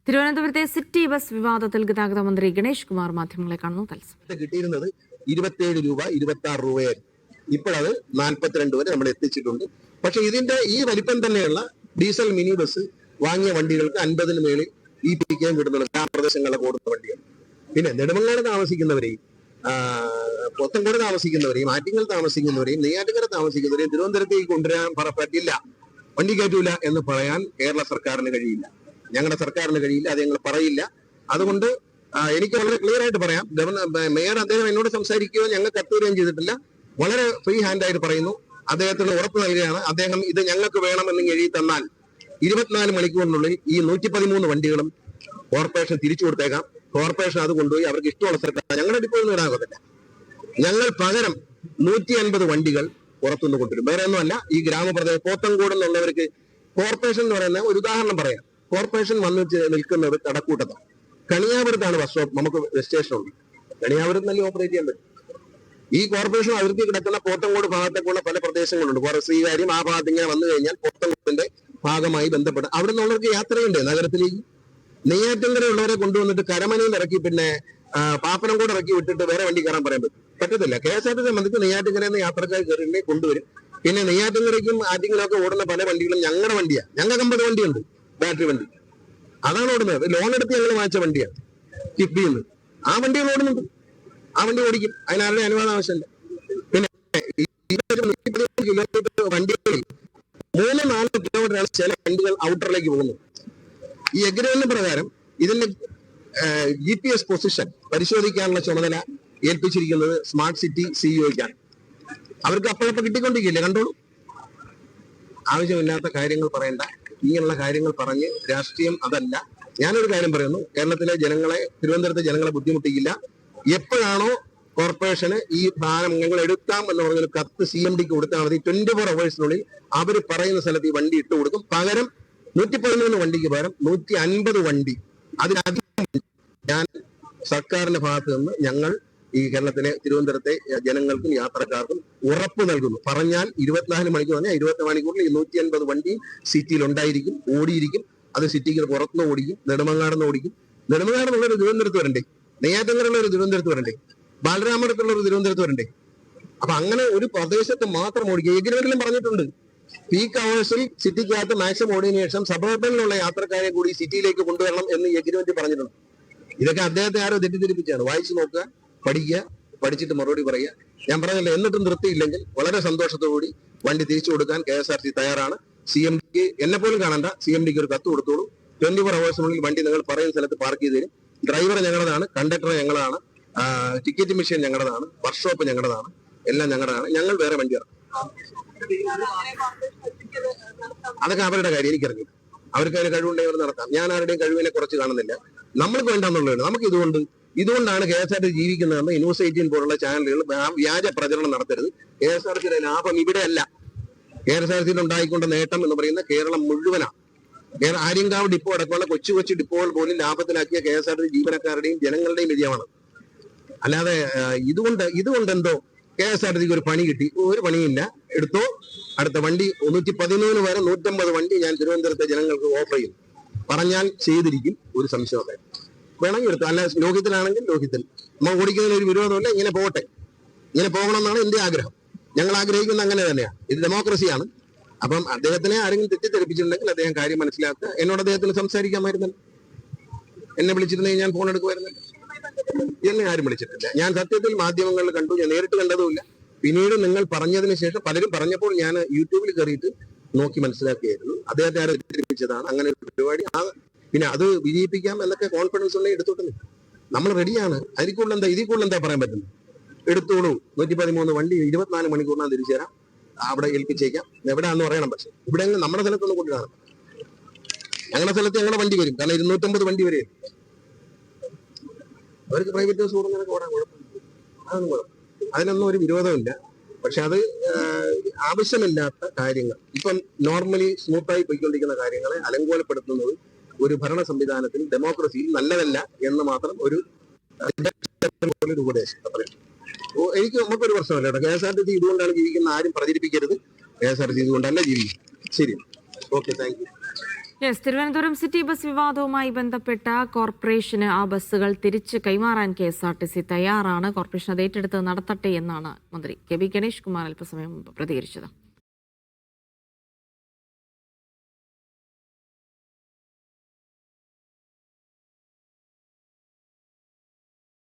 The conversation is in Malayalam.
തിരുവനന്തപുരത്തെ സിറ്റി ബസ് വിവാദത്തിൽ ഗതാഗത മന്ത്രി ഗണേഷ് കുമാർ മാധ്യമങ്ങളെ കാണുന്നു. കിട്ടിയിരുന്നത് 27 രൂപ 26 രൂപയായിരുന്നു. ഇപ്പോഴത് 42 വരെ നമ്മൾ എത്തിച്ചിട്ടുണ്ട്. പക്ഷെ ഇതിന്റെ ഈ വലിപ്പം തന്നെയുള്ള ഡീസൽ മിനി ബസ് വാങ്ങിയ വണ്ടികൾക്ക് 50-ന് മേളിൽ EPK കിട്ടുന്നുണ്ട്. ഗ്രാമപ്രദേശങ്ങളിലെ ഓടുന്ന വണ്ടികൾ. പിന്നെ നെടുമങ്ങാട് താമസിക്കുന്നവരെയും പോത്തൻകോട് താമസിക്കുന്നവരെയും ആറ്റിങ്ങൽ താമസിക്കുന്നവരെയും നെയ്യാറ്റിൻകര താമസിക്കുന്നവരെയും തിരുവനന്തപുരത്തേക്ക് കൊണ്ടുവരാൻ പറപ്പറ്റില്ല, വണ്ടി കയറ്റൂല എന്ന് പറയാൻ കേരള സർക്കാരിന് കഴിയില്ല, ഞങ്ങളുടെ സർക്കാരിന് കഴിയില്ല, അത് ഞങ്ങൾ പറയില്ല. അതുകൊണ്ട് എനിക്ക് വളരെ ക്ലിയർ ആയിട്ട് പറയാം. മേയർ അദ്ദേഹം എന്നോട് സംസാരിക്കുകയോ ഞങ്ങൾക്ക് കത്തുകയും ചെയ്തിട്ടില്ല. വളരെ ഫ്രീ ഹാൻഡായിട്ട് പറയുന്നു. അദ്ദേഹത്തിന് ഉറപ്പ് നൽകുകയാണ്, അദ്ദേഹം ഇത് ഞങ്ങൾക്ക് വേണമെന്ന് എഴുതി തന്നാൽ 24 മണിക്കൂറിനുള്ളിൽ ഈ 113 വണ്ടികളും കോർപ്പറേഷൻ തിരിച്ചു കൊടുത്തേക്കാം. കോർപ്പറേഷൻ അത് കൊണ്ടുപോയി അവർക്ക് ഇഷ്ടമുള്ള സ്ഥലത്ത് ഞങ്ങളുടെ ഡിപ്പോയിൽ നിന്ന് ഇടാൻ ഞങ്ങൾ പകരം 150 വണ്ടികൾ പുറത്തുനിന്ന് കൊണ്ടുവരും. വേറെ ഒന്നുമല്ല, ഈ ഗ്രാമപ്രദേശം പോത്തൻകോട് എന്നുള്ളവർക്ക് കോർപ്പറേഷൻ എന്ന് പറയുന്ന ഒരു ഉദാഹരണം പറയാം. കോർപ്പറേഷൻ വന്ന് നിൽക്കുന്നത് കടക്കൂട്ടത്താണ്. കണിയാപുരത്താണ് ബസ് സ്റ്റോപ്പ്, നമുക്ക് സ്റ്റേഷൻ ഉണ്ട്. കണിയാപുരത്ത് നല്ല ഓപ്പറേറ്റ് ചെയ്യാൻ പറ്റും. ഈ കോർപ്പറേഷൻ അതിർത്തി കിടക്കുന്ന പോത്തൻകോട് ഭാഗത്തേക്കുള്ള പല പ്രദേശങ്ങളുണ്ട്. ശ്രീകാര്യം ആ ഭാഗത്ത് ഇങ്ങനെ വന്നു കഴിഞ്ഞാൽ പോത്തൻകോടിന്റെ ഭാഗമായി ബന്ധപ്പെട്ട് അവിടെ നിന്നുള്ളവർക്ക് യാത്രയുണ്ട് നഗരത്തിലേക്ക്. നെയ്യാറ്റിൻകര ഉള്ളവരെ കൊണ്ടുവന്നിട്ട് കരമനയിൽ ഇറക്കി പിന്നെ പാപ്പനംകോട് ഇറക്കി വിട്ടിട്ട് വേറെ വണ്ടി കയറാൻ പറയാൻ പറ്റത്തില്ല. KSRTC സംബന്ധിച്ച് നെയ്യാറ്റിൻകരയിൽ നിന്ന് യാത്രക്കാർ കയറിനെ കൊണ്ടുവരും. പിന്നെ നെയ്യാറ്റിൻകരയ്ക്കും ആറ്റിങ്ങലൊക്കെ ഓടുന്ന പല വണ്ടികളും ഞങ്ങളുടെ വണ്ടിയാണ്. ഞങ്ങൾക്ക് 50 വണ്ടിയുണ്ട്, ബാറ്ററി വണ്ടി. അതാണ് ഓടുന്നത്. ലോൺ എടുത്ത് ഞങ്ങൾ വാങ്ങിച്ച വണ്ടിയാണ് കിഫ്ബിയിൽ നിന്ന്. ആ വണ്ടികൾ ഓടുന്നുണ്ട്, ആ വണ്ടി ഓടിക്കും. അതിനാരുടെ അനുവാദം ആവശ്യമില്ല. പിന്നെ 115 കിലോമീറ്റർ വണ്ടികളിൽ 3-4 കിലോമീറ്ററാണ് ചില വണ്ടികൾ ഔട്ടറിലേക്ക് പോകുന്നത്. ഈ എഗ്രിമെന്റ് പ്രകാരം ഇതിന്റെ GPS പൊസിഷൻ പരിശോധിക്കാനുള്ള ചുമതല ഏൽപ്പിച്ചിരിക്കുന്നത് സ്മാർട്ട് സിറ്റി CEOയ്ക്കാണ്. അവർക്ക് അപ്പോഴപ്പോൾ കിട്ടിക്കൊണ്ടിരിക്കില്ലേ, കണ്ടോളൂ. ആവശ്യമില്ലാത്ത കാര്യങ്ങൾ പറയണ്ട. ഇങ്ങനെയുള്ള കാര്യങ്ങൾ പറഞ്ഞ് രാഷ്ട്രീയം അതല്ല. ഞാനൊരു കാര്യം പറയുന്നു, കേരളത്തിലെ ജനങ്ങളെ, തിരുവനന്തപുരത്തെ ജനങ്ങളെ ബുദ്ധിമുട്ടിക്കില്ല. എപ്പോഴാണോ കോർപ്പറേഷന് ഈ സാധനം ഞങ്ങൾ എടുക്കാം എന്ന് പറഞ്ഞൊരു കത്ത് CMDക്ക് കൊടുത്താൽ മതി. 24 അവേഴ്സിനുള്ളിൽ അവർ പറയുന്ന സ്ഥലത്ത് ഈ വണ്ടി ഇട്ട് കൊടുക്കും. പകരം 113 വണ്ടിക്ക് പകരം 150 വണ്ടി, അതിനധികം ഞാൻ സർക്കാരിന്റെ ഭാഗത്ത് നിന്ന് ഞങ്ങൾ ഈ കേരളത്തിലെ തിരുവനന്തപുരത്തെ ജനങ്ങൾക്കും യാത്രക്കാർക്കും ഉറപ്പ് നൽകുന്നു. പറഞ്ഞാൽ 24 മണിക്കൂർ പറഞ്ഞാൽ 24 മണിക്കൂറിൽ ഈ 150 വണ്ടി സിറ്റിയിൽ ഉണ്ടായിരിക്കും, ഓടിയിരിക്കും. അത് സിറ്റിക്ക് പുറത്തുനിന്ന് ഓടിക്കും, നെടുമങ്ങാടുന്ന് ഓടിക്കും. നെടുമങ്ങാടുന്നുള്ളൊരു തിരുവനന്തപുരത്ത് വരണ്ടേ, നെയ്യാറ്റിൻകരയുള്ള ഒരു തിരുവനന്തപുരത്ത് വരണ്ടേ, ബാലരാമപുരത്തുള്ള ഒരു തിരുവനന്തപുരത്ത് വരണ്ടേ. അപ്പൊ അങ്ങനെ ഒരു പ്രദേശത്ത് മാത്രം ഓടിക്കുക. എഗ്രിമെന്റിലും പറഞ്ഞിട്ടുണ്ട്, പീക്ക് അവേഴ്സിൽ സിറ്റിക്കകത്ത് മാക്സിമം ഓടിയതിനു ശേഷം സബർബനിലുള്ള യാത്രക്കാരെ കൂടി സിറ്റിയിലേക്ക് കൊണ്ടുവരണം എന്ന് എഗ്രിമെന്റ് പറഞ്ഞിട്ടുണ്ട്. ഇതൊക്കെ അദ്ദേഹത്തെ ആരോ തെറ്റിദ്ധരിപ്പിച്ചാണ്. വായിച്ചു നോക്കുക, പഠിക്കുക, പഠിച്ചിട്ട് മറുപടി പറയുക. ഞാൻ പറഞ്ഞില്ല, എന്നിട്ടും തൃപ്തിയില്ലെങ്കിൽ വളരെ സന്തോഷത്തോടുകൂടി വണ്ടി തിരിച്ചു കൊടുക്കാൻ KSRTC തയ്യാറാണ്. CMDക്ക് എന്നെ പോലും കാണണ്ട, CMDക്ക് ഒരു കത്ത് കൊടുത്തോളൂ. 24 അവേഴ്സിനുള്ളിൽ വണ്ടി നിങ്ങൾ പറയുന്ന സ്ഥലത്ത് പാർക്ക് ചെയ്ത് തരും. ഡ്രൈവർ ഞങ്ങളതാണ്, കണ്ടക്ടർ ഞങ്ങളാണ്, ടിക്കറ്റ് മെഷീൻ ഞങ്ങളതാണ്, വർക്ക്ഷോപ്പ് ഞങ്ങളതാണ്, എല്ലാം ഞങ്ങളതാണ്. ഞങ്ങൾ വേറെ വണ്ടി ഇറക്കും. അതൊക്കെ അവരുടെ കാര്യം, എനിക്കറിയില്ല. അവർക്ക് അതിന് കഴിവുണ്ടെങ്കിൽ അവർ നടത്താം. ഞാൻ ആരുടെയും കഴിവിനെ കുറച്ച് കാണുന്നില്ല. നമ്മൾക്ക് വേണ്ടെന്നുള്ളതാണ്. നമുക്ക് ഇതുകൊണ്ടാണ് KSRTC ജീവിക്കുന്നതെന്ന് ന്യൂസ് 18 പോലുള്ള ചാനലുകൾ വ്യാജ പ്രചരണം നടത്തരുത്. KSRTCയുടെ ലാഭം ഇവിടെയല്ല. KSRTCയിൽ ഉണ്ടായിക്കൊണ്ട നേട്ടം എന്ന് പറയുന്ന കേരളം മുഴുവനാണ്. ആര്യങ്കാവ് ഡിപ്പോ അടക്കമുള്ള കൊച്ചു കൊച്ചു ഡിപ്പോകൾ പോലും ലാഭത്തിലാക്കിയ KSRTC ജീവനക്കാരുടെയും ജനങ്ങളുടെയും വിജയമാണ്. അല്ലാതെ ഇതുകൊണ്ടെന്തോ KSRTCക്ക് ഒരു പണി കിട്ടി, ഒരു പണിയില്ല. എടുത്തോ, അടുത്ത വണ്ടി 113 വരെ 150 വണ്ടി ഞാൻ തിരുവനന്തപുരത്തെ ജനങ്ങൾക്ക് ഓഫർ ചെയ്യും. പറഞ്ഞാൽ ചെയ്തിരിക്കും, ഒരു സംശയമൊക്കെ. വേണമെങ്കിൽ എടുത്തു. അല്ല, ലോഹിത്തിലാണെങ്കിൽ ലോഹിത്തിൽ. നമ്മൾ ഓടിക്കുന്നതിന് ഒരു വിരോധമില്ല. ഇങ്ങനെ പോകട്ടെ, ഇങ്ങനെ പോകണമെന്നാണ് എന്റെ ആഗ്രഹം. ഞങ്ങൾ ആഗ്രഹിക്കുന്നത് അങ്ങനെ തന്നെയാണ്. ഇത് ഡെമോക്രസിയാണ്. അപ്പം അദ്ദേഹത്തിനെ ആരെങ്കിലും തെറ്റിദ്ധരിപ്പിച്ചിട്ടുണ്ടെങ്കിൽ അദ്ദേഹം കാര്യം മനസ്സിലാക്കുക. എന്നോട് അദ്ദേഹത്തിന് സംസാരിക്കാമായിരുന്നല്ലോ. എന്നെ വിളിച്ചിരുന്നെങ്കിൽ ഞാൻ ഫോൺ എടുക്കുമായിരുന്നല്ലോ. എന്നെ ആരും വിളിച്ചിട്ടില്ല. ഞാൻ സത്യത്തിൽ മാധ്യമങ്ങളിൽ കണ്ടു, ഞാൻ നേരിട്ട് കണ്ടതുമില്ല. പിന്നീട് നിങ്ങൾ പറഞ്ഞതിന് ശേഷം പലരും പറഞ്ഞപ്പോൾ ഞാൻ യൂട്യൂബിൽ കയറിയിട്ട് നോക്കി മനസ്സിലാക്കിയായിരുന്നു. അദ്ദേഹത്തെ ആരും തെറ്റിദ്ധരിപ്പിച്ചതാണ് അങ്ങനെ ഒരു പരിപാടി. പിന്നെ അത് വിജയിപ്പിക്കാം എന്നൊക്കെ കോൺഫിഡൻസ് ഉണ്ടെങ്കിൽ എടുത്തോട്ടെ, നമ്മൾ റെഡിയാണ്. ഇതിൽ കൂടുതൽ എന്താ പറയാൻ പറ്റുന്നത്? എടുത്തോളൂ. 113 വണ്ടി 24 മണിക്കൂറിനാണ് തിരിച്ചു തരാം. അവിടെ ഏൽപ്പിച്ചേക്കാം. എവിടെയാണെന്ന് പറയണം. പക്ഷെ ഇവിടെ നമ്മുടെ സ്ഥലത്തൊന്നും കൊണ്ടുവരാണ്. ഞങ്ങളുടെ സ്ഥലത്ത് ഞങ്ങളുടെ വണ്ടി വരും. കാരണം 250 വണ്ടി വരെ അവർക്ക് പ്രൈവറ്റ് ബസ് കൊടുക്കുന്നതിനൊക്കെ ഓടാൻ കുഴപ്പമില്ല. അതൊന്നും കുഴപ്പം, അതിനൊന്നും ഒരു വിരോധമില്ല. പക്ഷെ അത് ആവശ്യമില്ലാത്ത കാര്യങ്ങൾ, ഇപ്പം നോർമലി സ്മൂത്തായി പോയിക്കൊണ്ടിരിക്കുന്ന കാര്യങ്ങളെ അലങ്കോലപ്പെടുത്തുന്നത് ഒരു ഭരണ സംവിധാനത്തിൽ, ഡെമോക്രസിയിൽ നല്ലതല്ല എന്ന് മാത്രം ഒരു ഉപദേശം. നമുക്കൊരു പ്രശ്നമല്ല കേട്ടോ. KSRTC ഇതുകൊണ്ടാണ് ജീവിക്കുന്ന ആരും പ്രചരിപ്പിക്കരുത്. KSRTC ഇതുകൊണ്ടല്ല ജീവിക്കുന്നത്. ശരി, okay, thank you. Thiruvananthapuram city bus വിവാദവുമായി ബന്ധപ്പെട്ട കോർപ്പറേഷന് ആ ബസ്സുകൾ തിരിച്ച് കൈമാറാൻ KSRTC തയ്യാറാണ്. കോർപ്പറേഷൻ അത് ഏറ്റെടുത്ത് നടത്തട്ടെ എന്നാണ് മന്ത്രി കെ ബി ഗണേഷ് കുമാർ അല്പസമയം മുമ്പ് പ്രതികരിച്ചത്.